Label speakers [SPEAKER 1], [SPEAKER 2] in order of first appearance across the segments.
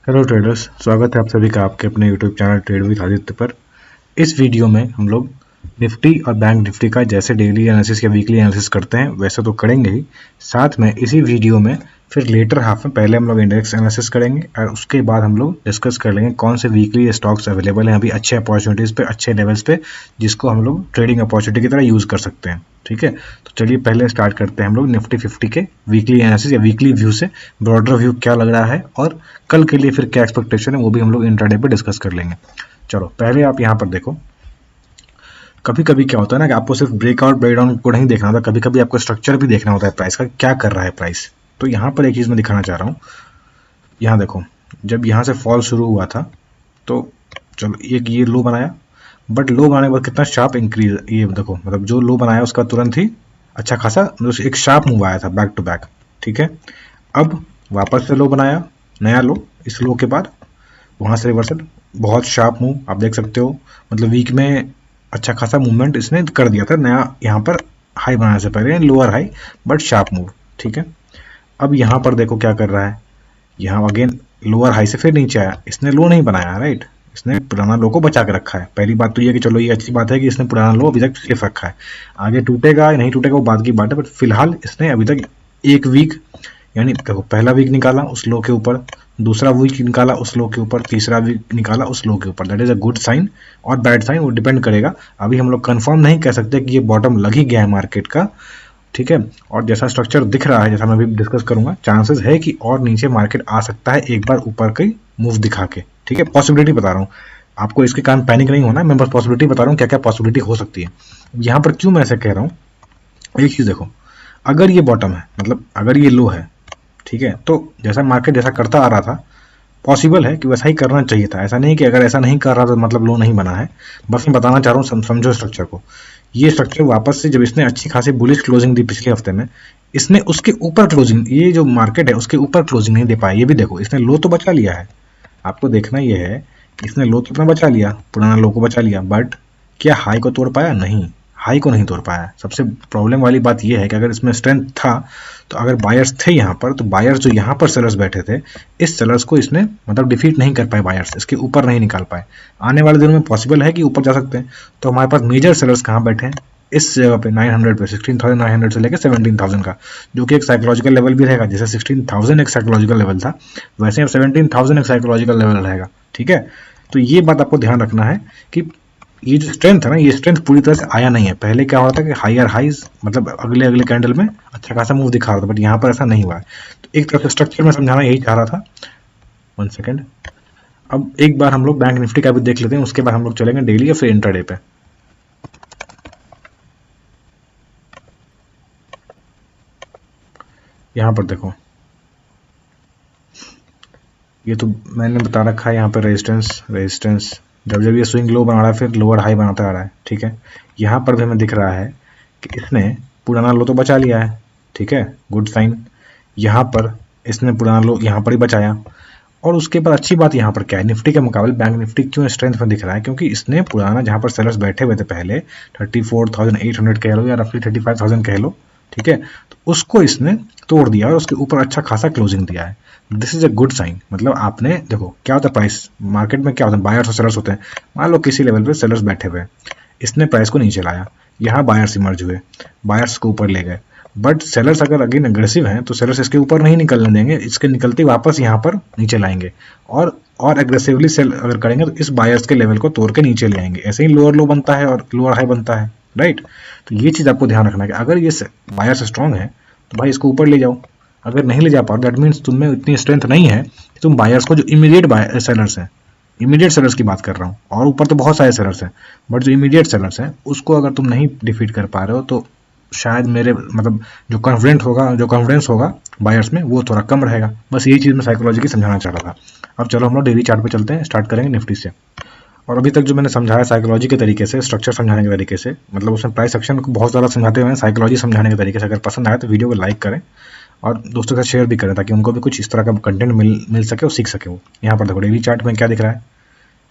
[SPEAKER 1] Hello traders, स्वागत है आप सभी का आपके अपने YouTube channel trade with Aditya पर। इस वीडियो में हम लोग निफ्टी और बैंक निफ्टी का जैसे डेली एनालिसिस या वीकली एनालिसिस करते हैं वैसे तो करेंगे ही, साथ में इसी वीडियो में फिर लेटर हाफ में पहले हम लोग इंडेक्स एनालिसिस करेंगे और उसके बाद हम लोग डिस्कस कर लेंगे कौन से वीकली स्टॉक्स अवेलेबल हैं अभी अच्छे अपॉर्चुनिटीज़ पे, अच्छे लेवल्स पे, जिसको हम लोग ट्रेडिंग अपॉर्चुनिटी की तरह यूज़ कर सकते हैं। ठीक है, तो चलिए पहले स्टार्ट करते हैं हम लोग निफ्टी 50 के वीकली एनालिसिस या वीकली व्यू से। ब्रॉडर व्यू क्या लग रहा है और कल के लिए फिर क्या एक्सपेक्टेशन है वो भी हम लोग इंट्राडे पे डिस्कस कर लेंगे। चलो पहले आप यहाँ पर देखो, कभी कभी क्या होता है ना कि आपको सिर्फ ब्रेकआउट ब्रेकडाउन को नहीं देखना होता, कभी कभी आपको स्ट्रक्चर भी देखना होता है प्राइस का क्या कर रहा है प्राइस। तो यहाँ पर एक चीज़ मैं दिखाना चाह रहा हूँ। यहाँ देखो, जब यहाँ से फॉल शुरू हुआ था तो चलो एक ये लो बनाया, बट लो बनाने के बाद कितना शार्प इंक्रीज, ये देखो मतलब जो लो बनाया उसका तुरंत ही अच्छा खासा एक शार्प मूव आया था बैक टू बैक। ठीक है, अब वापस से लो बनाया, नया लो, इस लो के बाद वहाँ से रिवर्सल, बहुत शार्प मूव आप देख सकते हो। मतलब वीक में अच्छा खासा मूवमेंट इसने कर दिया था, नया यहाँ पर हाई बनाने से पहले lower high but sharp move. ठीक है, अब यहाँ पर देखो क्या कर रहा है, यहाँ अगेन लोअर हाई से फिर नीचे आया, इसने लो नहीं बनाया, राइट, इसने पुराना लो को बचा के रखा है। पहली बात तो ये कि चलो ये अच्छी बात है कि इसने पुराना लो अभी तक सेफ रखा है, आगे टूटेगा या नहीं टूटेगा वो बात की बात है, बट फिलहाल इसने अभी तक एक वीक यानी देखो पहला वीक निकाला उस लो के ऊपर, दूसरा वीक निकाला उस लो के ऊपर, तीसरा वीक निकाला उस लो के ऊपर। That is a good sign और बैड साइन वो डिपेंड करेगा। अभी हम लोग कंफर्म नहीं कह सकते कि ये बॉटम लग ही गया है मार्केट का। ठीक है, और जैसा स्ट्रक्चर दिख रहा है, जैसा मैं अभी डिस्कस करूंगा, चांसेस है कि और नीचे मार्केट आ सकता है एक बार ऊपर की मूव दिखा के। ठीक है, पॉसिबिलिटी बता रहा हूँ आपको, इसके कारण पैनिक नहीं होना, मैं बस पॉसिबिलिटी बता रहा हूँ क्या क्या पॉसिबिलिटी हो सकती है। यहाँ पर क्यों मैं ऐसा कह रहा हूँ, एक चीज देखो, अगर ये बॉटम है मतलब अगर ये लो है, ठीक है, तो जैसा मार्केट जैसा करता आ रहा था पॉसिबल है कि वैसा ही करना चाहिए था। ऐसा नहीं कि अगर ऐसा नहीं कर रहा तो मतलब लो नहीं बना है, बस मैं बताना चाह रहा हूँ समझो स्ट्रक्चर को। ये स्ट्रक्चर वापस से जब इसने अच्छी खासी बुलिश क्लोजिंग दी पिछले हफ्ते में, इसने उसके ऊपर क्लोजिंग, ये जो मार्केट है उसके ऊपर क्लोजिंग नहीं दे पाया। ये भी देखो, इसने लो तो बचा लिया है, आपको देखना ये है कि इसने लो तो अपना बचा लिया, पुराना लो को बचा लिया, बट क्या हाई को तोड़ पाया? नहीं, हाई को नहीं तोड़ पाया। सबसे प्रॉब्लम वाली बात यह है कि अगर इसमें स्ट्रेंथ था तो अगर बायर्स थे यहाँ पर, तो बायर्स जो यहाँ पर सेलर्स बैठे थे, इस सेलर्स को इसने मतलब डिफीट नहीं कर पाए, बायर्स इसके ऊपर नहीं निकाल पाए। आने वाले दिनों में पॉसिबल है कि ऊपर जा सकते हैं। तो हमारे पास मेजर सेलर्स कहाँ बैठे हैं? इस जगह पे 900 पे, 16,900 से लेकर 17,000 का, जो कि एक साइकोलॉजिकल लेवल भी रहेगा। जैसे 16,000 एक साइकोलॉजिकल लेवल था, वैसे अब 17,000 एक साइकोलॉजिकल लेवल रहेगा। ठीक है, तो ये बात आपको ध्यान रखना है कि ये जो स्ट्रेंथ है ना, ये स्ट्रेंथ पूरी तरह से आया नहीं है। पहले क्या होता है कि हायर हाइज मतलब अगले अगले कैंडल में अच्छा खासा मूव दिखा रहा था, बट यहाँ पर ऐसा नहीं हुआ है। तो एक तरफ से स्ट्रक्चर में समझाना यही चाह रहा था। 1 सेकेंड, अब एक बार हम लोग बैंक निफ्टी का भी देख लेते हैं, उसके बाद हम लोग चलेंगे डेली या फिर इंट्राडे पे। यहाँ पर देखो, ये तो मैंने बता रखा है यहाँ पे रेजिस्टेंस रेजिस्टेंस, जब जब ये स्विंग लो बना रहा है फिर लोअर हाई बनाता आ रहा है। ठीक है, यहाँ पर भी हमें दिख रहा है कि इसने पुराना लो तो बचा लिया है। ठीक है, गुड साइन। यहाँ पर इसने पुराना लो यहाँ पर ही बचाया, और उसके बाद अच्छी बात यहाँ पर क्या है, निफ्टी के मुकाबले बैंक निफ्टी क्यों स्ट्रेंथ में दिख रहा है? क्योंकि इसने पुराना जहाँ पर सेलर्स बैठे हुए थे पहले 34,800 कह लो या रफली 35,000 कह लो, ठीक है, तो उसको इसने तोड़ दिया और उसके ऊपर अच्छा खासा क्लोजिंग दिया है। This is a good sign. मतलब आपने देखो क्या होता है, प्राइस मार्केट में क्या होता है, बायर्स और सेलर्स होते हैं। मान लो किसी लेवल पे सेलर्स बैठे हुए, इसने प्राइस को नीचे लाया, यहाँ बायर्स इमर्ज हुए, बायर्स को ऊपर ले गए, बट सेलर्स अगर अगेन अग्रेसिव हैं तो सेलर्स इसके ऊपर नहीं निकलने देंगे, इसके निकलते वापस यहाँ पर नीचे लाएंगे, और एग्रेसिवली सेल अगर करेंगे तो इस बायर्स के लेवल को तोड़ के नीचे ले आएंगे। ऐसे ही लोअर लो बनता है और लोअर हाई बनता है, राइट। तो ये चीज़ आपको ध्यान रखना है कि अगर ये बायर्स स्ट्रॉन्ग है तो भाई इसको ऊपर ले जाओ, अगर नहीं ले जा पाओ दैट मीन्स तुम में इतनी स्ट्रेंथ नहीं है कि तुम बायर्स को, जो इमीडिएट सेलर्स हैं, इमीडिएट सेलर्स की बात कर रहा हूँ, और ऊपर तो बहुत सारे सेलर्स हैं, बट जो इमीडिएट सेलर्स हैं उसको अगर तुम नहीं डिफीट कर पा रहे हो तो शायद मेरे मतलब जो कॉन्फिडेंस होगा बायर्स में वो थोड़ा कम रहेगा। बस यही चीज़ मैं साइकोलॉजी की समझाना चाह रहा था। अब चलो हम लोग डेली चार्ट पे चलते हैं, स्टार्ट करेंगे निफ्टी से। और अभी तक जो मैंने समझाया साइकोलॉजी के तरीके से, स्ट्रक्चर समझाने के तरीके से, मतलब उसमें प्राइस एक्शन को बहुत ज़्यादा समझाते हुए साइकोलॉजी समझाने के तरीके से, अगर पसंद आए तो वीडियो को लाइक करें और दोस्तों के साथ शेयर भी करें ताकि उनको भी कुछ इस तरह का कंटेंट मिल सके और सीख सके वो। यहाँ पर देखो डेली चार्ट में क्या दिख रहा है,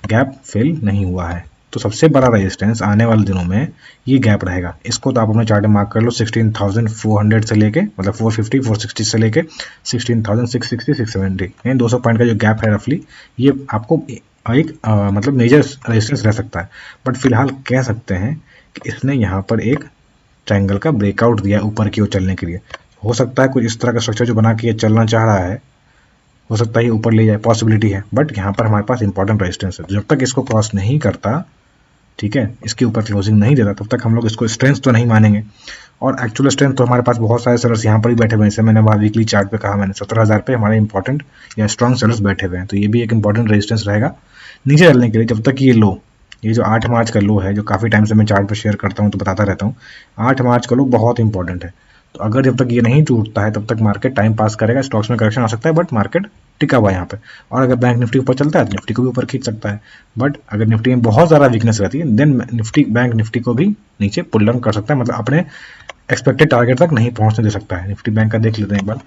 [SPEAKER 1] गैप फिल नहीं हुआ है, तो सबसे बड़ा रेजिस्टेंस आने वाले दिनों में ये गैप रहेगा। इसको तो आप अपने चार्ट में मार्क कर लो 16,400 से लेके, मतलब 450 460 से लेके 16,660 670, यानी 200 पॉइंट का जो गैप है रफली, ये आपको एक मतलब मेजर रेजिस्टेंस रह सकता है। बट फिलहाल कह सकते हैं कि इसने यहाँ पर एक ट्रायंगल का ब्रेकआउट दिया ऊपर की ओर चलने के लिए। हो सकता है कुछ इस तरह का स्ट्रक्चर जो बना के ये चलना चाह रहा है, हो सकता है ये ऊपर ले जाए, पॉसिबिलिटी है। बट यहाँ पर हमारे पास इंपॉर्टेंट रेजिस्टेंस है, जब तक इसको क्रॉस नहीं करता, ठीक है, इसके ऊपर क्लोजिंग नहीं देता, तब तक हम लोग इसको स्ट्रेंथ तो नहीं मानेंगे। और एक्चुअल स्ट्रेंथ तो हमारे पास बहुत सारे सेलर्स यहाँ पर ही बैठे हुए हैं। जैसे मैंने वहाँ वीकली चार्ट पे कहा, मैंने 17,000 पे हमारे इंपॉर्टेंट या स्ट्रॉन्ग सेलर्स बैठे हुए हैं। तो ये भी एक इंपॉर्टेंट रेजिस्टेंस रहेगा नीचे चलने के लिए, जब तक ये लो, ये जो 8 मार्च का लो है, जो काफ़ी टाइम से मैं चार्ट पर शेयर करता हूँ तो बताता रहता हूँ, 8 मार्च का लो बहुत इंपॉर्टेंट है। तो अगर जब तक ये नहीं टूटता है तब तक मार्केट टाइम पास करेगा, स्टॉक्स में करेक्शन आ सकता है, बट मार्केट टिका हुआ है यहाँ पे। और अगर बैंक निफ्टी ऊपर चलता है तो निफ्टी को भी ऊपर खींच सकता है। बट अगर निफ्टी में बहुत ज़्यादा वीकनेस रहती है, देन निफ्टी बैंक निफ्टी को भी नीचे पुल डाउन कर सकता है, मतलब अपने एक्सपेक्टेड टारगेट तक नहीं पहुंचने दे सकता है। निफ्टी बैंक का देख लेते हैं एक बार।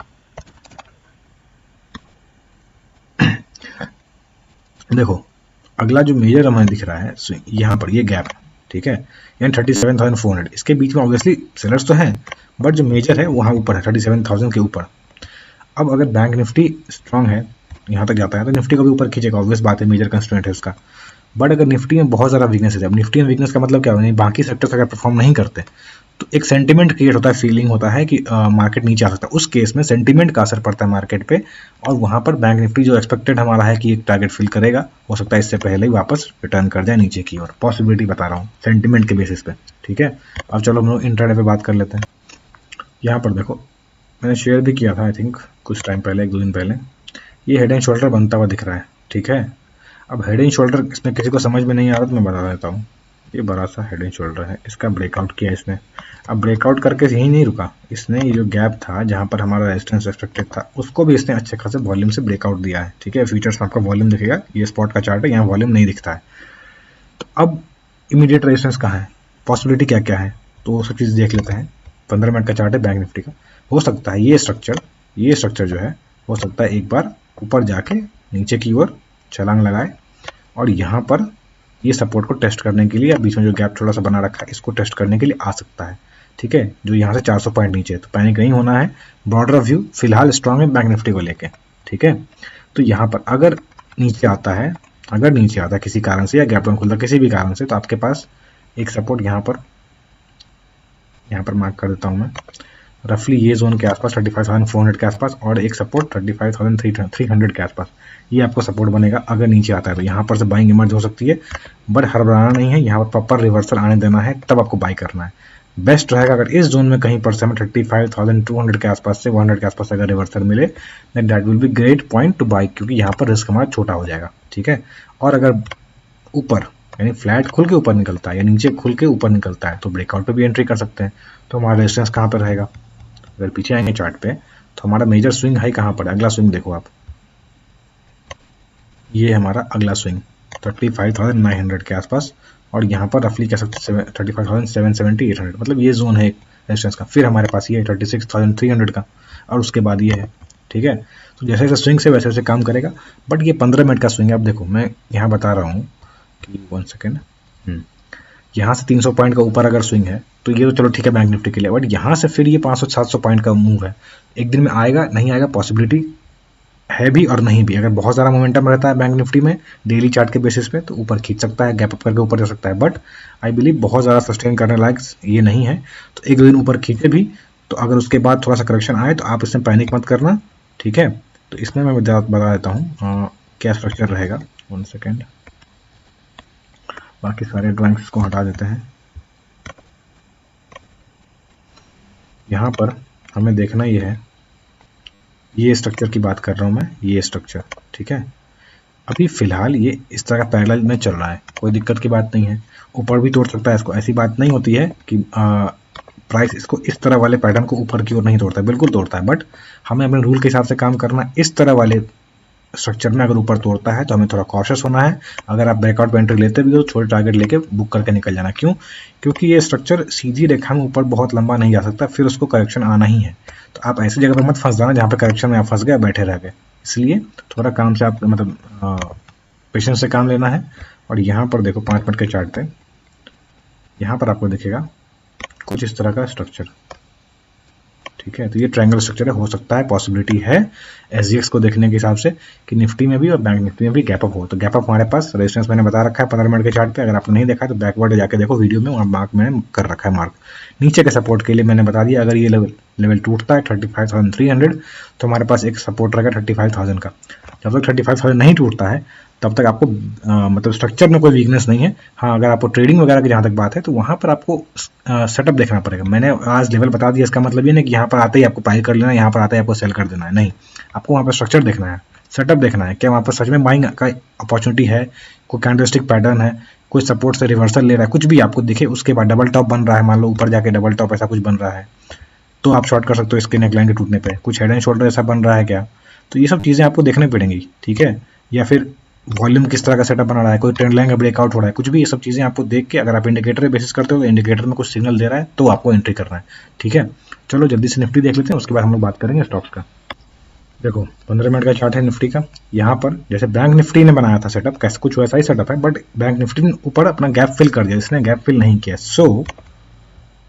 [SPEAKER 1] देखो अगला जो मेजर हमें दिख रहा है यहाँ पर, ये गैप, ठीक है, यानी 37,400, इसके बीच में ऑब्वियसली सेलर्स तो हैं, बट जो मेजर है वहाँ ऊपर है 37,000 के ऊपर। अब अगर बैंक निफ्टी स्ट्रांग है, यहाँ तक जाता है, तो निफ्टी को भी ऊपर खींचेगा, ऑब्वियस बात है, मेजर कंस्ट्रेंट है उसका। बट अगर निफ्टी में बहुत ज़्यादा वीकनेस है, अब निफ्टी में वीकनेस का मतलब क्या है, बाकी सेक्टर्स अगर परफॉर्म नहीं करते तो एक सेंटिमेंट क्रिएट होता है, फीलिंग होता है कि मार्केट नीचे आ सकता है। उस केस में सेंटिमेंट का असर पड़ता है मार्केट पे, और वहाँ पर बैंक निफ्टी जो एक्सपेक्टेड हमारा है कि एक टारगेट फिल करेगा, हो सकता है इससे पहले ही वापस रिटर्न कर जाए नीचे की ओर। पॉसिबिलिटी बता रहा हूँ सेंटिमेंट के बेसिस पे, ठीक है। अब चलो हम लोग इंट्राडे पे बात कर लेते हैं। यहाँ पर देखो मैंने शेयर भी किया था आई थिंक कुछ टाइम पहले, 1-2 दिन पहले। ये हेड एंड शोल्डर बनता हुआ दिख रहा है, ठीक है। अब हेड एंड शोल्डर इसमें किसी को समझ में नहीं आ रहा तो मैं बता देता हूँ। ये बड़ा सा हेड एंड शोल्डर है, इसका ब्रेकआउट किया इसने। अब ब्रेकआउट करके यही नहीं रुका, इसने ये जो गैप था जहाँ पर हमारा रेजिस्टेंस एक्सपेक्टेड था, उसको भी इसने अच्छे खासे वॉल्यूम से ब्रेकआउट दिया है, ठीक है। फ्यूचर्स में आपका वॉल्यूम दिखेगा, ये स्पॉट का चार्ट है, यहाँ वॉल्यूम नहीं दिखता है। तो अब इमीडिएट रेजिस्टेंस कहाँ है, पॉसिबिलिटी क्या क्या है, तो वो सब चीज़ देख लेते हैं। 15 मिनट का चार्ट है बैंक निफ्टी का। हो सकता है ये स्ट्रक्चर जो है, हो सकता है एक बार ऊपर जाके नीचे की ओर छलांग लगाए, और यहाँ पर ये सपोर्ट को टेस्ट करने के लिए, या बीच में जो गैप थोड़ा सा बना रखा है इसको टेस्ट करने के लिए आ सकता है, ठीक है, जो यहाँ से 400 पॉइंट नीचे है। तो पैनिक नहीं होना है, ब्रॉडर व्यू फिलहाल स्ट्रांग है बैंक निफ्टी को लेके, ठीक है। तो यहाँ पर अगर नीचे आता है, किसी कारण से, या गैप डाउन खुलता किसी भी कारण से, तो आपके पास एक सपोर्ट यहाँ पर मार्क कर देता हूँ मैं, रफली ये जोन के आसपास 35,400 के आसपास, और एक सपोर्ट 35,300 के आसपास, ये आपको सपोर्ट बनेगा अगर नीचे आता है। तो यहाँ पर से बाइंग इमर्ज हो सकती है, बट हड़बड़ाना नहीं है, यहाँ पर प्रॉपर रिवर्सल आने देना है, तब आपको बाई करना है। बेस्ट रहेगा अगर इस जोन में कहीं पर से हमें 35,200 के आसपास से 100 के आसपास अगर रिवर्सल मिले, then that will be great point to buy, क्योंकि यहाँ पर रिस्क हमारा छोटा हो जाएगा, ठीक है। और अगर ऊपर यानी फ्लैट खुल के ऊपर निकलता है या नीचे खुल के ऊपर निकलता है तो ब्रेकआउट पे भी एंट्री कर सकते हैं। तो हमारा रेजिस्टेंस कहाँ पर रहेगा, अगर पीछे आएंगे चार्ट पे तो हमारा मेजर स्विंग हाई कहाँ पर है, अगला स्विंग देखो आप, ये हमारा अगला स्विंग 35,900 के आसपास, और यहाँ पर रफली कह सकते हैं 35,770 800, मतलब ये जोन है रेजिस्टेंस का। फिर हमारे पास ये है 36,300 का, और उसके बाद ये है, ठीक है। तो जैसे जैसे स्विंग से वैसे वैसे काम करेगा, बट ये 15 मिनट का स्विंग है। अब देखो मैं यहाँ बता रहा हूँ कि 1 सेकेंड, यहाँ से 300 पॉइंट का ऊपर अगर स्विंग है तो ये तो चलो ठीक है बैंक निफ्टी के लिए, बट यहाँ से फिर ये 500-700 पॉइंट का मूव है, एक दिन में आएगा नहीं आएगा, पॉसिबिलिटी है भी और नहीं भी। अगर बहुत ज़्यादा मोमेंटम रहता है बैंक निफ्टी में डेली चार्ट के बेसिस पे तो ऊपर खींच सकता है, गैप अप करके ऊपर जा सकता है, बट आई बिलीव बहुत ज़्यादा सस्टेन करने लायक ये नहीं है। तो एक दिन ऊपर खींचे भी तो अगर उसके बाद थोड़ा सा करेक्शन आए तो आप इसमें पैनिक मत करना, ठीक है। तो इसमें मैं बता देता हूँ क्या स्ट्रक्चर रहेगा। 1 सेकेंड, बाकी सारे ड्राइंग्स को हटा देते हैं। यहाँ पर हमें देखना ये है, ये स्ट्रक्चर की बात कर रहा हूँ मैं, ये स्ट्रक्चर, ठीक है। अभी फिलहाल ये इस तरह का पैरेलल में चल रहा है, कोई दिक्कत की बात नहीं है, ऊपर भी तोड़ सकता है इसको, ऐसी बात नहीं होती है कि प्राइस इसको इस तरह वाले पैटर्न को ऊपर की ओर नहीं तोड़ता है, बिल्कुल तोड़ता है, बट हमें अपने रूल के हिसाब से काम करना। इस तरह वाले स्ट्रक्चर में अगर ऊपर तोड़ता है तो हमें थोड़ा कॉशियस होना है। अगर आप ब्रेकआउट पे एंट्री लेते भी हो तो छोटे टारगेट लेके बुक करके निकल जाना। क्यों? क्योंकि ये स्ट्रक्चर सीधी रेखा में ऊपर बहुत लंबा नहीं जा सकता, फिर उसको करेक्शन आना ही है। तो आप ऐसी जगह पर मत फंस जाना जहाँ पे करेक्शन में आप फंस गए, बैठे रह गए। इसलिए थोड़ा काम से आप मतलब पेशेंस से काम लेना है। और यहाँ पर देखो 5 मिनट के चार्ट पे यहाँ पर आपको दिखेगा कुछ इस तरह का स्ट्रक्चर, ठीक है। तो ये ट्रायंगल स्ट्रक्चर है, हो सकता है, पॉसिबिलिटी है एसजीएक्स को देखने के हिसाब से कि निफ्टी में भी और बैंक निफ्टी में भी गैप अप हो। तो गैप अप हमारे पास रेजिस्टेंस मैंने बता रखा है 15 मिनट के चार्ट पे, अगर आपने नहीं देखा तो बैकवर्ड जाके देखो वीडियो में, वहाँ मार्क मैंने कर रखा है मार्क। नीचे के सपोर्ट के लिए मैंने बता दिया, अगर ये लेवल टूटता है 35,300 तो हमारे पास एक सपोर्ट रहेगा 35,000 का। जब तक 35,000 नहीं टूटता है तब तक आपको मतलब स्ट्रक्चर में कोई वीकनेस नहीं है। हाँ, अगर आपको ट्रेडिंग वगैरह की जहाँ तक बात है तो वहाँ पर आपको सेटअप देखना पड़ेगा। मैंने आज लेवल बता दिया, इसका मतलब ये नहीं कि यहाँ पर आते ही आपको बाई कर लेना है, यहाँ पर आते ही आपको सेल कर देना है, नहीं। आपको वहाँ पर स्ट्रक्चर देखना है, सेटअप देखना है, क्या वहाँ पर सच में बाइंग का अपॉर्चुनिटी है, कोई कैंडलस्टिक पैटर्न है, कोई सपोर्ट से रिवर्सल ले रहा है, कुछ भी आपको दिखे, उसके बाद डबल टॉप बन रहा है, मान लो ऊपर जाके डबल टॉप ऐसा कुछ बन रहा है तो आप शॉर्ट कर सकते हो इसके नेकलाइन के टूटने पे। कुछ हेड एंड शोल्डर ऐसा बन रहा है क्या, तो ये सब चीज़ें आपको देखनी पड़ेंगी, ठीक है। या फिर वॉल्यूम किस तरह का सेटअप बना रहा है, कोई ट्रेंड लाइन का ब्रेकआउट हो रहा है, कुछ भी, ये सब चीज़ें आपको देख के, अगर आप इंडिकेटर बेसिस करते हो तो इंडिकेटर में कुछ सिग्नल दे रहा है तो आपको एंट्री करना है, ठीक है। चलो जल्दी से निफ्टी देख लेते हैं, उसके बाद हम लोग बात करेंगे स्टॉक्स का। देखो 15 मिनट का चार्ट है निफ्टी का। यहाँ पर जैसे बैंक निफ्टी ने बनाया था सेटअप, कैसे कुछ वैसा ही सेटअप है, बट बैंक निफ्टी ने ऊपर अपना गैप फिल कर दिया, इसने गैप फिल नहीं किया। सो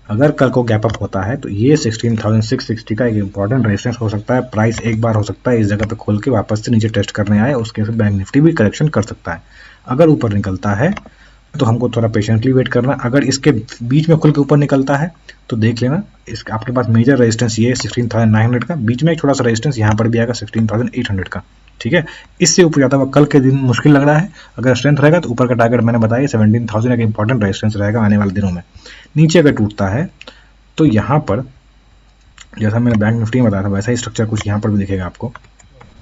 [SPEAKER 1] अगर कल को गैप अप होता है तो ये 16,660 का एक इंपॉर्टेंट रेजिस्टेंस हो सकता है। प्राइस एक बार हो सकता है इस जगह पे खोल के वापस से नीचे टेस्ट करने आए, उसके बाद बैंक निफ्टी भी करेक्शन कर सकता है। अगर ऊपर निकलता है तो हमको थोड़ा पेशेंटली वेट करना। अगर इसके बीच में खुल के ऊपर निकलता है तो देख लेना, इसका आपके पास मेजर रेजिस्टेंस ये 16,900 का, बीच में एक छोटा सा रेजिस्टेंस यहाँ पर भी आएगा 16,800 का, ठीक है। इससे ऊपर जाता हुआ कल के दिन मुश्किल लग रहा है। अगर स्ट्रेंथ रहेगा तो ऊपर का टारगेट मैंने बताया 17,000 एक इंपॉर्टेंट रेजिस्टेंस रहेगा आने वाले दिनों में। नीचे अगर टूटता है तो यहाँ पर जैसा मैंने बैंक निफ्टी में बताया था वैसा ही स्ट्रक्चर कुछ यहाँ पर भी दिखेगा आपको।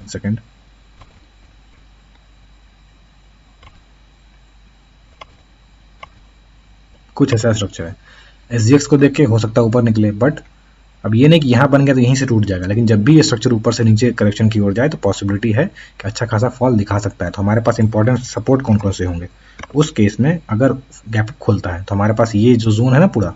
[SPEAKER 1] सेकंड, कुछ ऐसा स्ट्रक्चर है। एसजीएक्स को देख के हो सकता है ऊपर निकले, बट अब ये नहीं कि यहाँ बन गया तो यहीं से टूट जाएगा, लेकिन जब भी ये स्ट्रक्चर ऊपर से नीचे करेक्शन की ओर जाए तो पॉसिबिलिटी है कि अच्छा खासा फॉल दिखा सकता है। तो हमारे पास इंपॉर्टेंट सपोर्ट कौन कौन से होंगे उस केस में, अगर गैप खुलता है तो हमारे पास ये जो जोन है ना,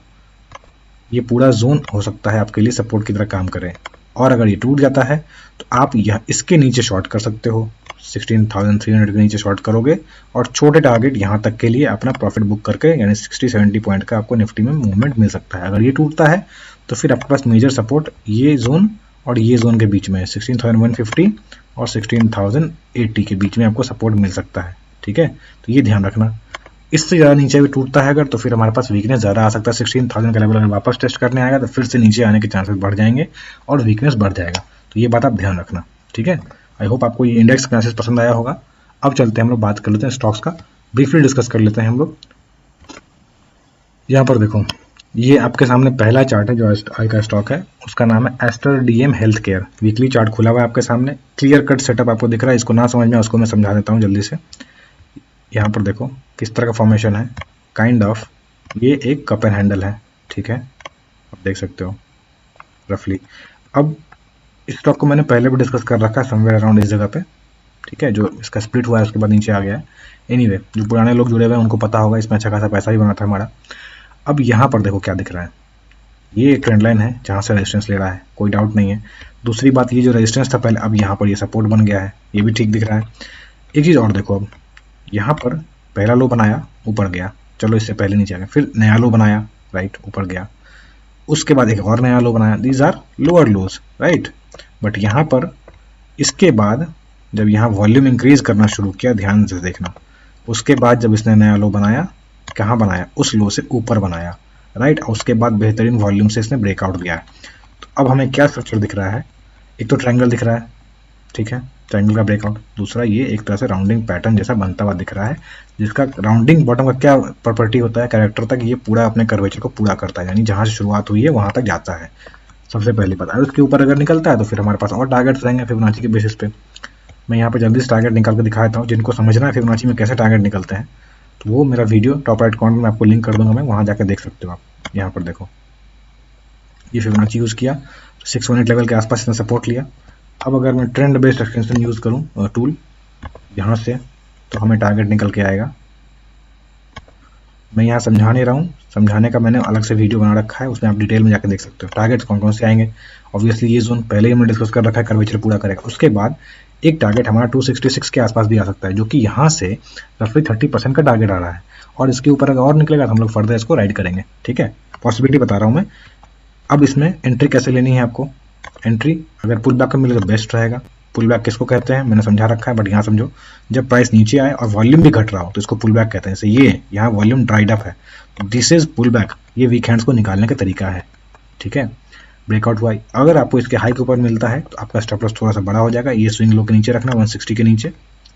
[SPEAKER 1] ये पूरा जोन हो सकता है आपके लिए सपोर्ट की तरह काम करे। और अगर ये टूट जाता है तो आप यह इसके नीचे शॉर्ट कर सकते हो, 16,300 के नीचे शॉर्ट करोगे और छोटे टारगेट यहाँ तक के लिए अपना प्रॉफिट बुक करके, यानी 60-70 पॉइंट का आपको निफ्टी में मूवमेंट मिल सकता है। अगर ये टूटता है तो फिर आपके पास मेजर सपोर्ट ये जोन और ये जोन के बीच में है, 16,150 और 16,080 के बीच में आपको सपोर्ट मिल सकता है, ठीक है। तो ये ध्यान रखना। इससे ज़्यादा नीचे भी टूटता है अगर, तो फिर हमारे पास वीकनेस ज़्यादा आ सकता है। 16,000 का लेवल अगर वापस टेस्ट करने आएगा तो फिर से नीचे आने के चांसेस बढ़ जाएंगे और वीकनेस बढ़ जाएगा। तो ये बात आप ध्यान रखना, ठीक है। आई होप आपको ये इंडेक्स क्लासेस पसंद आया होगा। अब चलते हैं हम लोग बात कर लेते हैं स्टॉक्स का, ब्रीफली डिस्कस कर लेते हैं हम लोग। यहाँ पर देखो, ये आपके सामने पहला चार्ट है जो आज का स्टॉक है, उसका नाम है Aster DM health care. Weekly chart खुला हुआ है आपके सामने, क्लियर कट सेटअप आपको दिख रहा है। इसको ना समझ में उसको मैं समझा देता हूँ जल्दी से। यहाँ पर देखो किस तरह का फॉर्मेशन है, काइंड ऑफ ये एक कप एंड हैंडल है, ठीक है, आप देख सकते हो रफली। अब इस स्टॉक को मैंने पहले भी डिस्कस कर रखा है समवेयर अराउंड इस जगह पे, ठीक है। जो इसका स्प्लिट हुआ है उसके बाद नीचे आ गया है। एनीवे, जो पुराने लोग जुड़े हुए हैं उनको पता होगा, इसमें अच्छा खासा पैसा भी बना था हमारा। अब यहाँ पर देखो क्या दिख रहा है, ये एक ट्रेंड लाइन है जहाँ से रेजिस्टेंस ले रहा है, कोई डाउट नहीं है। दूसरी बात, ये जो रेजिस्टेंस था पहले, अब यहाँ पर ये सपोर्ट बन गया है, ये भी ठीक दिख रहा है। एक चीज़ और देखो, अब यहाँ पर पहला लो बनाया, ऊपर गया, चलो इससे पहले नीचे आ गया, फिर नया लो बनाया, राइट, ऊपर गया, उसके बाद एक और नया लो बनाया, these are lower lows, right. But यहाँ पर इसके बाद जब यहाँ वॉल्यूम इंक्रीज करना शुरू किया, ध्यान से देखना, उसके बाद जब इसने नया लो बनाया, कहाँ बनाया, उस लो से ऊपर बनाया, राइट। उसके बाद बेहतरीन वॉल्यूम से इसने ब्रेकआउट किया है। तो अब हमें क्या स्ट्रक्चर दिख रहा है, एक तो ट्रायंगल दिख रहा है, ठीक है, ट्रायंगल का ब्रेकआउट। दूसरा ये एक तरह से राउंडिंग पैटर्न जैसा बनता हुआ दिख रहा है, जिसका राउंडिंग बॉटम का क्या प्रॉपर्टी होता है, कैरेक्टर तक ये पूरा अपने कर्वेचर को पूरा करता है, यानी जहाँ से शुरुआत हुई है वहाँ तक जाता है, सबसे पहली बात। और उसके ऊपर अगर निकलता है तो फिर हमारे पास और टारगेट्स रहेंगे फिबोनाची के बेसिस पे। मैं यहाँ पे जल्दी से टारगेट निकाल के दिखा देता हूँ, जिनको समझना है फिबोनाची में कैसे टारगेट निकलते हैं तो वो मेरा वीडियो टॉप राइट कॉर्नर में आपको लिंक कर दूंगा, मैं वहाँ जाकर देख सकते हो आप। यहाँ पर देखो, ये फिबोनाची यूज़ किया, 618 लेवल के आसपास इसने सपोर्ट लिया। अब अगर मैं ट्रेंड बेस्ड एक्सटेंशन यूज़ करूँ टूल यहाँ से, तो हमें टारगेट निकल के आएगा। मैं यहाँ समझा नहीं रहा हूँ, समझाने का मैंने अलग से वीडियो बना रखा है, उसमें आप डिटेल में जाकर देख सकते हो टारगेट्स कौन कौन से आएंगे। ऑब्वियसली ये जोन पहले ही हमने डिस्कस कर रखा है, कर्वेचर पूरा करेगा। उसके बाद एक टारगेट हमारा 266 के आसपास भी आ सकता है, जो कि यहाँ से रफली 30% का टारगेट आ रहा है, और इसके ऊपर अगर और निकलेगा तो हम लोग फर्दर इसको राइड करेंगे। ठीक है, पॉसिबिलिटी बता रहा हूँ मैं। अब इसमें एंट्री कैसे लेनी है आपको। एंट्री अगर पुल बैक मिले तो बेस्ट रहेगा। पुल बैक किसको कहते हैं मैंने समझा रखा है, बट यहाँ समझो, जब प्राइस नीचे आए और वॉल्यूम भी घट रहा हो तो इसको पुल बैक कहते हैं। जैसे ये यहाँ वॉल्यूम ड्राइड अप है, दिस इज पुल बैक, ये वीक हैंड्स को निकालने का तरीका है। ठीक है, ब्रेकआउट हुआ, अगर आपको इसके हाई के ऊपर मिलता है तो आपका स्टॉप लॉस थोड़ा सा बड़ा हो जाएगा। ये स्विंग लो के नीचे रखना 160 के नीचे।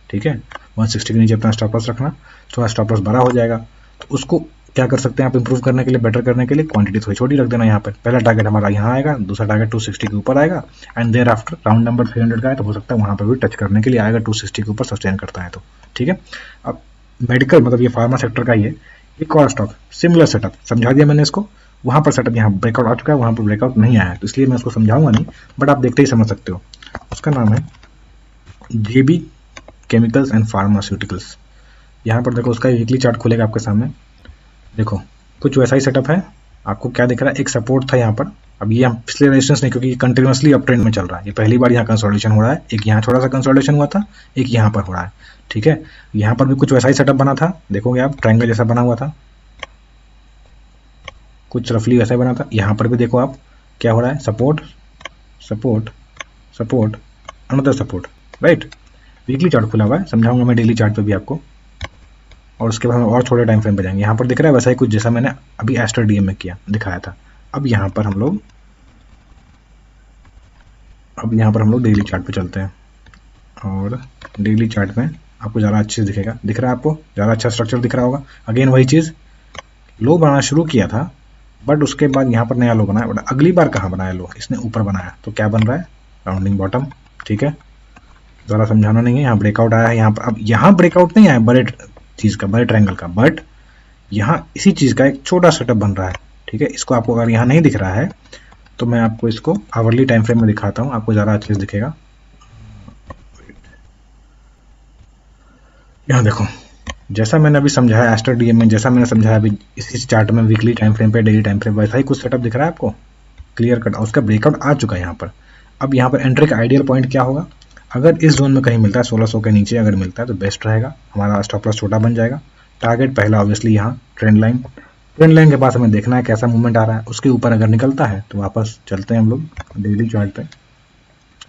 [SPEAKER 1] ठीक है, 160 के नीचे अपना स्टॉप लॉस रखना, थोड़ा स्टॉप लॉस बड़ा हो जाएगा। तो उसको क्या कर सकते हैं आप इंप्रूव करने के लिए, बेटर करने के लिए क्वांटिटी थोड़ी छोटी रख देना। यहाँ पर पहला टारगेट हमारा यहाँ आएगा, दूसरा टारगेट 260 के ऊपर आएगा, and thereafter round number 300 का है तो हो सकता है वहाँ पर भी टच करने के लिए आएगा, 260 के ऊपर सस्टेन करता है तो। ठीक है, अब मेडिकल मतलब ये फार्मा सेक्टर का ही है। एक और स्टॉक सिमिलर सेटअप समझा दिया मैंने इसको, वहाँ पर सेटअप यहाँ ब्रेकआउट आ चुका है, वहाँ पर ब्रेकआउट नहीं आया है, तो इसलिए मैं उसको समझाऊंगा नहीं, बट आप देखते ही समझ सकते हो। उसका नाम है जेबी केमिकल्स एंड फार्मास्यूटिकल्स। यहाँ पर देखो उसका वीकली चार्ट खुलेगा आपके सामने। देखो कुछ वैसा ही सेटअप है। आपको क्या दिख रहा है, एक सपोर्ट था यहाँ पर, अब ये पिछले रेजिस्टेंस नहीं, क्योंकि ये कंटिन्यूसली अप ट्रेंड में चल रहा है। ये पहली बार यहाँ कंसोलिडेशन हो रहा है, एक यहाँ थोड़ा सा कंसोलिडेशन हुआ था, एक यहाँ पर हो रहा है। ठीक है, यहाँ पर भी कुछ वैसा ही सेटअप बना था, देखोगे आप ट्रायंगल जैसा बना हुआ था, कुछ रफली वैसा ही बना था। यहाँ पर भी देखो आप क्या हो रहा है, support support support another support, right. Weekly chart खुला हुआ है, समझाऊंगा मैं डेली चार्ट पे भी आपको, और उसके बाद हम और छोटे टाइम फ्रेम पे जाएंगे। यहाँ पर दिख रहा है वैसा ही कुछ जैसा मैंने अभी एस्टर डीएम में किया दिखाया था। अब यहाँ पर हम लोग डेली चार्ट पे चलते हैं, और डेली चार्ट में आपको ज़्यादा अच्छे से दिखेगा, दिख रहा है आपको ज़्यादा अच्छा स्ट्रक्चर दिख रहा होगा। अगेन वही चीज़, लो बनाना शुरू किया था, बट उसके बाद यहाँ पर नया लो बनाया, बट अगली बार कहाँ बनाया लो, इसने ऊपर बनाया, तो क्या बन रहा है, राउंडिंग बॉटम। ठीक है, ज़्यादा समझाना नहीं है। यहाँ ब्रेकआउट आया है, यहाँ पर अब यहाँ ब्रेकआउट नहीं आया बड़े चीज़ का, बड़े ट्रायंगल का, बट यहाँ इसी चीज़ का एक छोटा सेटअप बन रहा है। ठीक है, इसको आपको अगर यहाँ नहीं दिख रहा है तो मैं आपको इसको आवरली टाइम फ्रेम में दिखाता हूँ, आपको ज़्यादा अच्छे से दिखेगा। यहाँ देखो, जैसा मैंने अभी समझाया एस्टर डीएम में, जैसा मैंने समझाया अभी इसी चार्ट में वीकली टाइम फ्रेम पे, डेली टाइम फ्रेम, वैसा ही कुछ सेटअप दिख रहा है आपको क्लियर कट। उसका ब्रेकआउट आ चुका है यहाँ पर। अब यहाँ पर एंट्री का आइडियल पॉइंट क्या होगा, अगर इस जोन में कहीं मिलता है 1600 के नीचे अगर मिलता है तो बेस्ट रहेगा, हमारा स्टॉप लॉस छोटा बन जाएगा। टारगेट पहला ऑब्वियसली यहाँ ट्रेंड लाइन के पास हमें देखना है कैसा मूवमेंट आ रहा है, उसके ऊपर अगर निकलता है तो वापस चलते हैं हम लोग डेली चार्ट पे,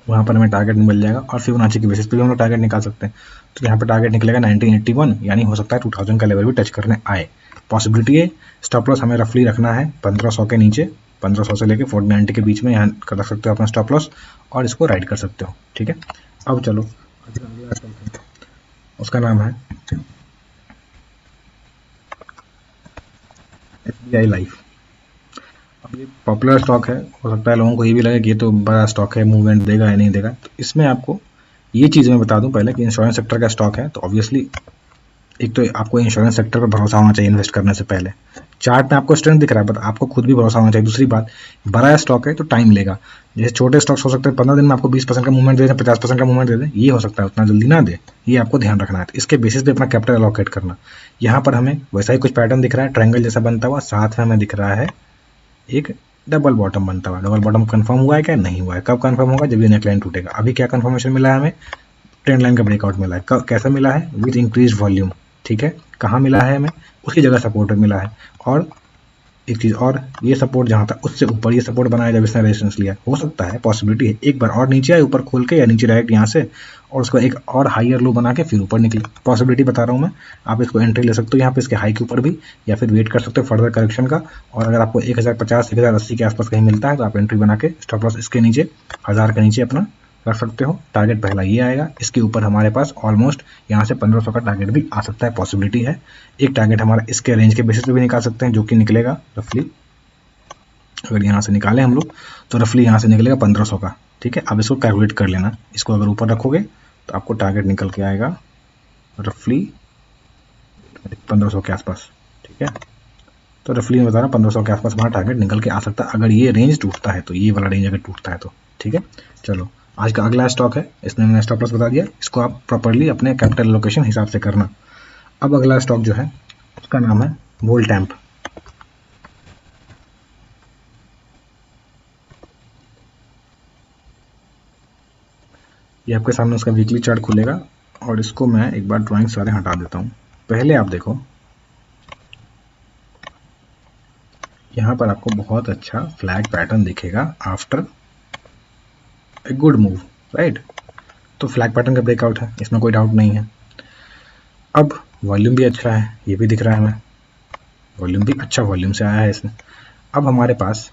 [SPEAKER 1] वहाँ पर हमें टारगेट मिल जाएगा, और फिबोनाची की बेसिस पे भी हम लोग टारगेट निकाल सकते हैं। तो यहाँ पर टारगेट निकलेगा 1981, यानी हो सकता है 2000 का लेवल भी टच करने आए, पॉसिबिलिटी है। स्टॉप लॉस हमें रफली रखना है 1500 के नीचे, 1500 से लेके 1490 के बीच में यहाँ कर रख सकते हो अपना स्टॉप लॉस, और इसको राइड कर सकते हो। ठीक है, अब चलो उसका नाम है SBI लाइफ। अब ये पॉपुलर स्टॉक है, हो सकता है लोगों को ये भी लगे कि ये तो बड़ा स्टॉक है, मूवमेंट देगा या नहीं देगा। तो इसमें आपको ये चीज़ मैं बता दूं पहले कि इंश्योरेंस सेक्टर का स्टॉक है, तो ऑब्वियसली एक तो आपको इंश्योरेंस सेक्टर पर भरोसा होना चाहिए इन्वेस्ट करने से पहले। चार्ट में आपको स्ट्रेंथ दिख रहा है, बट आपको खुद भी भरोसा होना चाहिए। दूसरी बात, बड़ा स्टॉक है तो टाइम लेगा। जैसे छोटे स्टॉक्स हो सकते हैं 15 दिन में आपको 20% का मूवमेंट दे दें, 50% का मूवमेंट दे दें, ये हो सकता है उतना जल्दी ना दे, ये आपको ध्यान रखना है। तो इसके बेसिस पे अपना कैपिटल अलॉकेट करना। यहाँ पर हमें वैसा ही कुछ पैटर्न दिख रहा है, ट्रायंगल जैसा बनता हुआ, साथ में हमें दिख रहा है एक डबल बॉटम बनता हुआ। डबल बॉटम कंफर्म हुआ है क्या, नहीं हुआ है, कब कंफर्म होगा, जब ये नेकलाइन टूटेगा। अभी क्या कंफर्मेशन मिला है हमें, ट्रेंड लाइन का ब्रेकआउट मिला है। कैसा मिला है, विद इंक्रीज वॉल्यूम। ठीक है, कहाँ मिला है हमें, उसी जगह सपोर्ट मिला है। और एक चीज़ और, ये सपोर्ट जहाँ था उससे ऊपर ये सपोर्ट बनाया जब इसने रेजिस्टेंस लिया, हो सकता है पॉसिबिलिटी है एक बार और नीचे आए ऊपर खोल के, या नीचे डायरेक्ट यहाँ से, और उसको एक और हायर लो बना के फिर ऊपर निकले, पॉसिबिलिटी बता रहा हूँ मैं। आप इसको एंट्री ले सकते हो यहाँ पे इसके हाई के ऊपर भी, या फिर वेट कर सकते हो फर्दर करेक्शन का। और अगर आपको 1050 1080 के आसपास कहीं मिलता है तो आप एंट्री बना के स्टॉप लॉस इसके नीचे 1000 के नीचे अपना रख सकते हो। टारगेट पहला ये आएगा, इसके ऊपर हमारे पास ऑलमोस्ट यहाँ से 1500 का टारगेट भी आ सकता है, पॉसिबिलिटी है। एक टारगेट हमारा इसके रेंज के बेसिस पे भी निकाल सकते हैं, जो कि निकलेगा रफली, अगर यहाँ से निकालें हम लोग तो रफली यहाँ से निकलेगा 1500 का। ठीक है, अब इसको कैलकुलेट कर लेना, इसको अगर ऊपर रखोगे तो आपको टारगेट निकल के आएगा रफली 1500 के आसपास। ठीक है, तो रफली मैं बता रहा हूँ 1500 के आसपास हमारा टारगेट निकल के आ सकता है, अगर ये रेंज टूटता है तो, ये वाला रेंज अगर टूटता है तो। ठीक है, चलो आज का अगला स्टॉक है, इसमें मैंने स्टॉप लॉस बता दिया, इसको आप प्रॉपर्ली अपने कैपिटल एलोकेशन हिसाब से करना। अब अगला स्टॉक जो है उसका नाम है वोल्टैम्प। ये आपके सामने उसका वीकली चार्ट खुलेगा और इसको मैं एक बार ड्राइंग सारे हटा देता हूँ। पहले आप देखो यहाँ पर आपको बहुत अच्छा फ्लैग पैटर्न दिखेगा after a good move, right. तो फ्लैग पैटर्न का ब्रेकआउट है, इसमें कोई डाउट नहीं है। अब वॉल्यूम भी अच्छा है, ये भी दिख रहा है हमें, वॉल्यूम भी अच्छा वॉल्यूम से आया है इसमें। अब हमारे पास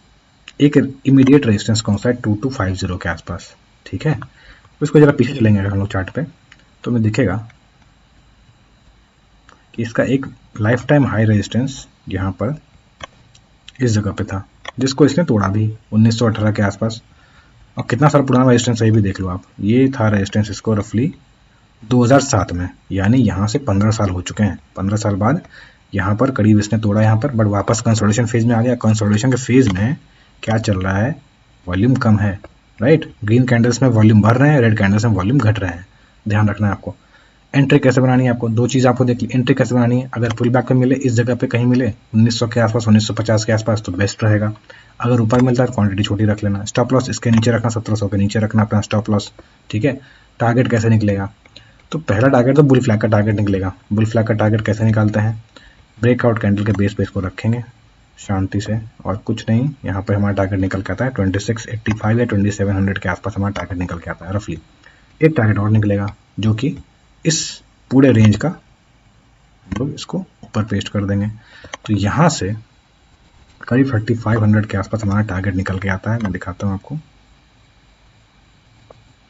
[SPEAKER 1] एक इमीडिएट रेजिस्टेंस कौन सा है, 2250 के आसपास, ठीक है। तो इसको जरा पीछे चलेंगे अगर हम लोग चार्ट पे, तो हमें दिखेगा कि इसका एक लाइफ टाइम हाई रेजिस्टेंस यहाँ पर इस जगह पे था, जिसको इसने तोड़ा भी 1918 के आसपास। और कितना सारा पुराना रेजिस्टेंस है भी देख लो आप, ये था रेजिस्टेंस इसको रफली 2007 में, यानी यहाँ से 15 साल हो चुके हैं। 15 साल बाद यहाँ पर करीब इसने तोड़ा यहाँ पर, बट वापस कंसोलिडेशन फेज में आ गया। कंसोलिडेशन के फेज में क्या चल रहा है, वॉल्यूम कम है, राइट। ग्रीन कैंडल्स में वॉल्यूम बढ़ रहे हैं, रेड कैंडल्स में वॉल्यूम घट रहे हैं, ध्यान रखना है आपको। एंट्री कैसे बनानी है आपको, दो चीज़ आपको देख ली। एंट्री कैसे बनानी है, अगर पुल बैक पे मिले इस जगह पे कहीं मिले 1900 के आसपास, 1950 के आसपास, तो बेस्ट रहेगा। अगर ऊपर मिलता है तो क्वांटिटी छोटी रख लेना। स्टॉप लॉस इसके नीचे रखना, 1700 के नीचे रखना अपना स्टॉप लॉस, ठीक है। टारगेट कैसे निकलेगा, तो पहला टारगेट तो बुल फ्लैग का टारगेट निकलेगा। बुल फ्लैग का टारगेट कैसे निकालते हैं, ब्रेकआउट कैंडल के बेस पे इसको रखेंगे शांति से, और कुछ नहीं। यहाँ पर हमारा टारगेट निकल के आता है 2685 या 2700 के आसपास हमारा टारगेट निकल के आता है रफली। एक टारगेट और निकलेगा जो कि इस पूरे रेंज का हम लोग इसको ऊपर पेस्ट कर देंगे। तो यहाँ से करीब 3500 के आसपास हमारा टारगेट निकल के आता है। मैं दिखाता हूँ आपको,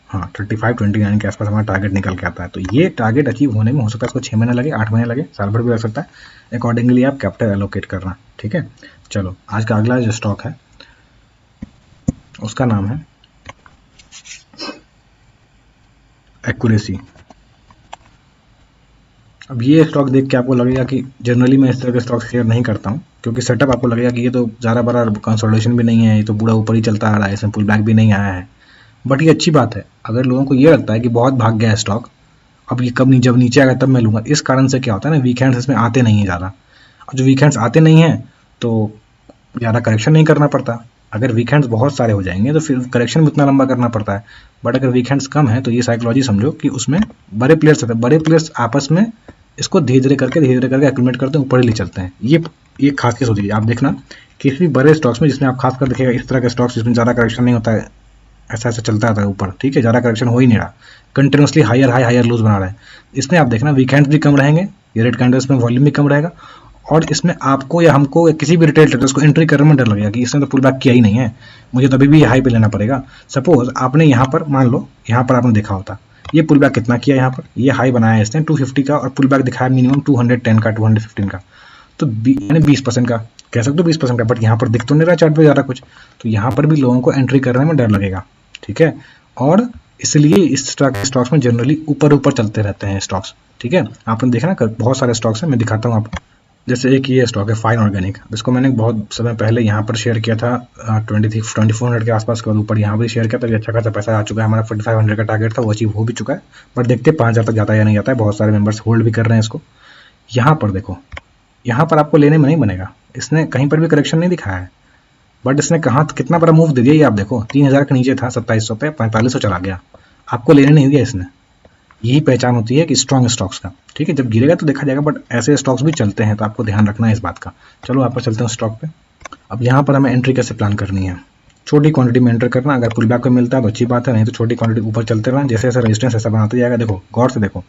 [SPEAKER 1] हाँ 3529 के आसपास हमारा टारगेट निकल के आता है। तो ये टारगेट अचीव होने में हो सकता है इसको 6 महीने लगे, 8 महीने लगे, साल भर भी लग सकता है। अकॉर्डिंगली आप कैपिटल एलोकेट करना, ठीक है। चलो आज का अगला जो स्टॉक है उसका नाम है एक्यूरेसी। अब ये स्टॉक देख के आपको लगेगा कि जनरली मैं इस तरह के स्टॉक शेयर नहीं करता हूँ, क्योंकि सेटअप आपको लगेगा कि ये तो ज़्यादा बड़ा कंसोलिडेशन भी नहीं है, ये तो पूरा ऊपर ही चलता आ रहा है, इसमें पुल बैक भी नहीं आया है। बट ये अच्छी बात है। अगर लोगों को ये लगता है कि बहुत भाग गया है स्टॉक, अब ये कब नहीं, जब नीचे आएगा तब मैं लूँगा, इस कारण से क्या होता है ना, वीकेंड्स इसमें आते नहीं हैं ज़्यादा। और जो वीकेंड्स आते नहीं हैं तो ज़्यादा करेक्शन नहीं करना पड़ता। अगर वीकेंड्स बहुत सारे हो जाएंगे तो फिर करेक्शन भी उतना लंबा करना पड़ता है। बट अगर वीकेंड्स कम है तो ये साइकोलॉजी समझो कि उसमें बड़े प्लेयर्स होते हैं, बड़े प्लेयर्स आपस में इसको धीरे धीरे करके एक्यूमुलेट करते हैं, ऊपर ही ले चलते हैं। ये खास चीज़ होती है। आप देखना किसी भी बड़े स्टॉक्स में जिसमें आप खासकर देखिएगा इस तरह के स्टॉक्स जिसमें ज़्यादा करेक्शन नहीं होता है, ऐसा ऐसा चलता रहता है ऊपर, ठीक है, ज़्यादा करेक्शन हो ही नहीं रहा, कंटिन्यूसली हायर लूज बना रहा है। इसमें आप देखना वीकेंड्स भी कम रहेंगे, ये रेड कैंडल्स में वॉल्यूम भी कम रहेगा, और इसमें आपको या हमको या किसी भी रिटेल ट्रेडर्स को एंट्री करने में डर लगेगा कि इसने तो पुल बैक किया ही नहीं है, मुझे तो अभी भी हाई पे लेना पड़ेगा। सपोज आपने यहाँ पर मान लो यहाँ पर आपने देखा होता ये पुल बैक कितना किया, यहाँ पर ये हाई बनाया है इसने 250 का और पुल बैक दिखाया मिनिमम 210 का 215 का, तो यानी 20% का कह सकते हो, 20% का। बट यहाँ पर दिख तो नहीं रहा चार्ट पे ज़्यादा कुछ, तो यहाँ पर भी लोगों को एंट्री करने में डर लगेगा, ठीक है। और इसलिए इस स्टॉक्स में जनरली ऊपर चलते रहते हैं स्टॉक्स, ठीक है। आपने देखा ना बहुत सारे स्टॉक्स हैं, मैं दिखाता हूँ आपको। जैसे एक ये स्टॉक है फाइन ऑर्गेनिक, इसको मैंने बहुत समय पहले यहाँ पर शेयर किया था 2400 के आसपास के, ऊपर यहाँ भी शेयर किया था। अच्छा खासा पैसा आ चुका है, हमारा 4500 का टारगेट था वो अचीव हो भी चुका है। बट देखते 5000 तक जाता है या नहीं जाता है, बहुत सारे मेंबर्स होल्ड भी कर रहे हैं इसको। यहाँ पर देखो, यहाँ पर आपको लेने में नहीं बनेगा, इसने कहीं पर भी करेक्शन नहीं दिखाया है, बट इसने कहाँ कितना बड़ा मूव दे दिया ये आप देखो। 3000 के नीचे था 2700 पे 4500 चला गया, आपको लेने नहीं दिया इसने। यही पहचान होती है कि स्ट्रॉन्ग स्टॉक्स का, ठीक है। जब गिरेगा तो देखा जाएगा, बट ऐसे स्टॉक्स भी चलते हैं तो आपको ध्यान रखना है इस बात का। चलो आप चलते हैं स्टॉक पे। अब यहाँ पर हमें एंट्री कैसे प्लान करनी है, छोटी क्वांटिटी में एंटर करना। अगर पुल बैक पे मिलता है तो अच्छी बात है, नहीं तो छोटी क्वांटिटी ऊपर चलते रहना, जैसे जैसे रेजिस्टेंस ऐसा बनाते जाएगा। देखो गौर से देखो,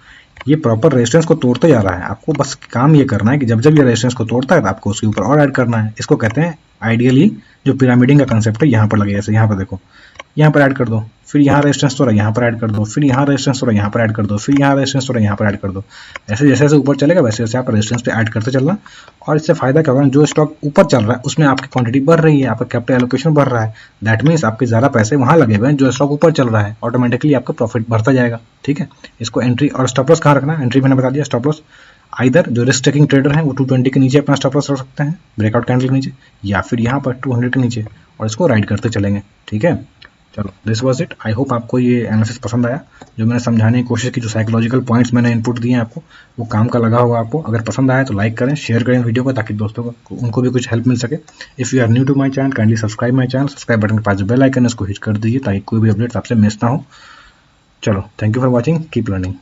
[SPEAKER 1] ये प्रॉपर रेजिस्टेंस को तोड़ते जा रहा है। आपको बस काम ये करना है कि जब जब ये रेजिस्टेंस को तोड़ता है तो आपको उसके ऊपर और ऐड करना है। इसको कहते हैं आइडियली जो पिरामिडिंग का कंसेप्ट है, यहाँ पर लगे जैसे यहाँ पर देखो, यहाँ पर ऐड कर दो, फिर यहाँ रेजिस्टेंस तोड़ा यहाँ पर ऐड कर दो, फिर यहाँ रेजिस्टेंस तोड़ा यहाँ पर ऐड कर दो, फिर यहाँ रेजिस्टेंस तोड़ा यहाँ पर ऐड कर दो। ऐसे जैसे जैसे ऊपर चलेगा वैसे वैसे आप रेजिस्टेंस पे ऐड करते चलना। और इससे फायदा क्या होगा, जो स्टॉक ऊपर चल रहा है उसमें आपकी क्वांटिटी बढ़ रही है, आपका कैपिटल एलोकेशन बढ़ रहा है। दैट मीन्स आपके ज़्यादा पैसे वहाँ लगे हुए हैं जो स्टॉक ऊपर चल रहा है, ऑटोमेटिकली आपका प्रॉफिट बढ़ता जाएगा, ठीक है। इसको एंट्री और स्टॉप लॉस कहाँ रखना है, एंट्री मैंने बता दिया। स्टॉप लॉस आइदर जो रिस्क टेकिंग ट्रेडर हैं वो 220 के नीचे अपना स्टॉप लॉस रख सकते हैं ब्रेकआउट कैंडल के नीचे, या फिर यहाँ पर 200 के नीचे, और इसको राइड करते चलेंगे, ठीक है। चलो this was it. I hope आपको ये एनालिसिस पसंद आया, जो मैंने समझाने की कोशिश की, जो साइकोलॉजिकल पॉइंट्स मैंने इनपुट दिए हैं आपको, वो काम का लगा होगा आपको। अगर पसंद आया तो लाइक करें, शेयर करें वीडियो को, ताकि दोस्तों को उनको भी कुछ हेल्प मिल सके। If you are new to my channel kindly subscribe my channel, subscribe button के पास जो बेल आइकन है उसको हिट कर दीजिए ताकि कोई भी अपडेट्स आपसे मिस ना हो। चलो, thank you for watching, keep learning.